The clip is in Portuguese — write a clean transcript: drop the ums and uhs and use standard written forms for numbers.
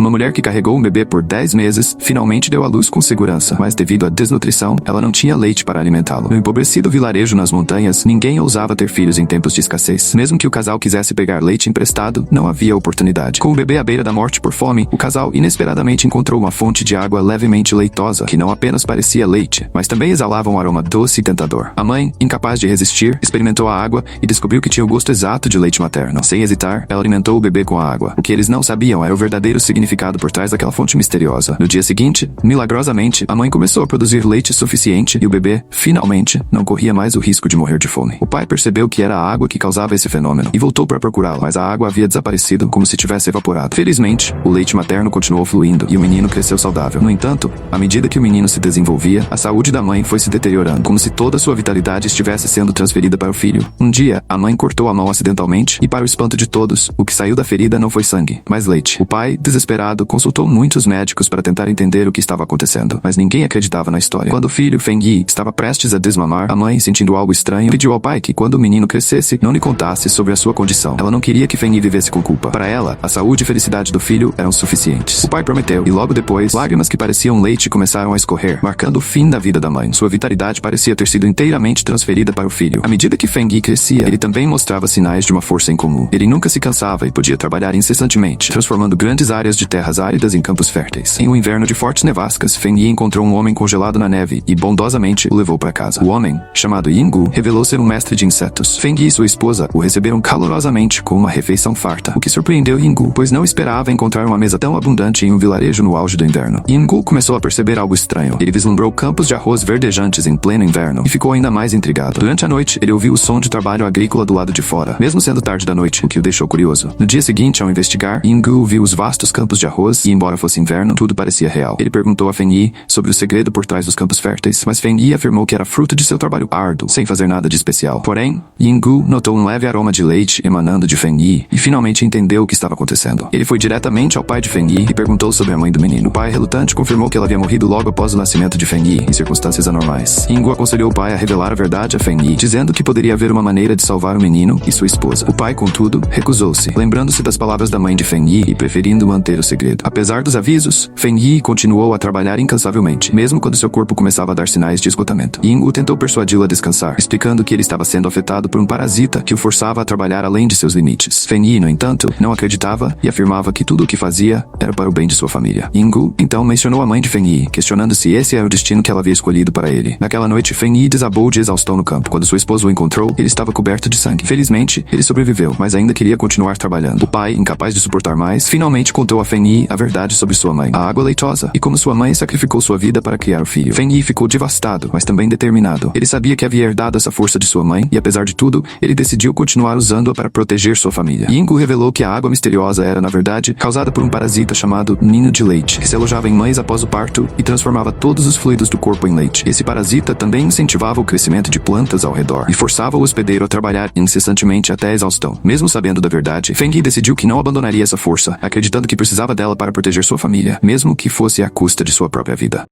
Uma mulher que carregou um bebê por 10 meses, finalmente deu à luz com segurança, mas devido à desnutrição, ela não tinha leite para alimentá-lo. No empobrecido vilarejo nas montanhas, ninguém ousava ter filhos em tempos de escassez. Mesmo que o casal quisesse pegar leite emprestado, não havia oportunidade. Com o bebê à beira da morte por fome, o casal inesperadamente encontrou uma fonte de água levemente leitosa, que não apenas parecia leite, mas também exalava um aroma doce e tentador. A mãe, incapaz de resistir, experimentou a água e descobriu que tinha o gosto exato de leite materno. Sem hesitar, ela alimentou o bebê com a água. O que eles não sabiam era o verdadeiro significado por trás daquela fonte misteriosa. No dia seguinte, milagrosamente, a mãe começou a produzir leite suficiente e o bebê, finalmente, não corria mais o risco de morrer de fome. O pai percebeu que era a água que causava esse fenômeno e voltou para procurá-la, mas a água havia desaparecido como se tivesse evaporado. Felizmente, o leite materno continuou fluindo e o menino cresceu saudável. No entanto, à medida que o menino se desenvolvia, a saúde da mãe foi se deteriorando, como se toda sua vitalidade estivesse sendo transferida para o filho. Um dia, a mãe cortou a mão acidentalmente e, para o espanto de todos, o que saiu da ferida não foi sangue, mas leite. O pai, desesperado, consultou muitos médicos para tentar entender o que estava acontecendo, mas ninguém acreditava na história. Quando o filho, Fengyi, estava prestes a desmamar, a mãe, sentindo algo estranho, pediu ao pai que, quando o menino crescesse, não lhe contasse sobre a sua condição. Ela não queria que Fengyi vivesse com culpa. Para ela, a saúde e felicidade do filho eram suficientes. O pai prometeu, e logo depois, lágrimas que pareciam leite começaram a escorrer, marcando o fim da vida da mãe. Sua vitalidade parecia ter sido inteiramente transferida para o filho. À medida que Fengyi crescia, ele também mostrava sinais de uma força incomum. Ele nunca se cansava e podia trabalhar incessantemente, transformando grandes áreas de terras áridas em campos férteis. Em um inverno de fortes nevascas, Fengyi encontrou um homem congelado na neve e bondosamente o levou para casa. O homem, chamado Yingu, revelou ser um mestre de insetos. Fengyi e sua esposa o receberam calorosamente com uma refeição farta, o que surpreendeu Yingu, pois não esperava encontrar uma mesa tão abundante em um vilarejo no auge do inverno. Yingu começou a perceber algo estranho. Ele vislumbrou campos de arroz verdejantes em pleno inverno e ficou ainda mais intrigado. Durante a noite, ele ouviu o som de trabalho agrícola do lado de fora, mesmo sendo tarde da noite, o que o deixou curioso. No dia seguinte, ao investigar, Yingu viu os vastos campos de arroz e, embora fosse inverno, tudo parecia real. Ele perguntou a Fengyi sobre o segredo por trás dos campos férteis, mas Fengyi afirmou que era fruto de seu trabalho árduo, sem fazer nada de especial. Porém, Yingu notou um leve aroma de leite emanando de Fengyi e finalmente entendeu o que estava acontecendo. Ele foi diretamente ao pai de Fengyi e perguntou sobre a mãe do menino. O pai, relutante, confirmou que ela havia morrido logo após o nascimento de Fengyi, em circunstâncias anormais. Yingu aconselhou o pai a revelar a verdade a Fengyi, dizendo que poderia haver uma maneira de salvar o menino e sua esposa. O pai, contudo, recusou-se, lembrando-se das palavras da mãe de Fengyi e preferindo manter o segredo. Apesar dos avisos, Fengyi continuou a trabalhar incansavelmente, mesmo quando seu corpo começava a dar sinais de esgotamento. Yingu tentou persuadi-lo a descansar, explicando que ele estava sendo afetado por um parasita que o forçava a trabalhar além de seus limites. Fengyi, no entanto, não acreditava e afirmava que tudo o que fazia era para o bem de sua família. Yingu, então, mencionou a mãe de Fengyi, questionando se esse era o destino que ela havia escolhido para ele. Naquela noite, Fengyi desabou de exaustão no campo. Quando sua esposa o encontrou, ele estava coberto de sangue. Felizmente, ele sobreviveu, mas ainda queria continuar trabalhando. O pai, incapaz de suportar mais, finalmente contou a Fengyi a verdade sobre sua mãe, a água leitosa, e como sua mãe sacrificou sua vida para criar o filho. Fengyi ficou devastado, mas também determinado. Ele sabia que havia herdado essa força de sua mãe, e apesar de tudo, ele decidiu continuar usando-a para proteger sua família. Yingu revelou que a água misteriosa era, na verdade, causada por um parasita chamado ninho de leite, que se alojava em mães após o parto e transformava todos os fluidos do corpo em leite. Esse parasita também incentivava o crescimento de plantas ao redor e forçava o hospedeiro a trabalhar incessantemente até a exaustão. Mesmo sabendo da verdade, Fengyi decidiu que não abandonaria essa força, acreditando que precisava dela para proteger sua família, mesmo que fosse à custa de sua própria vida.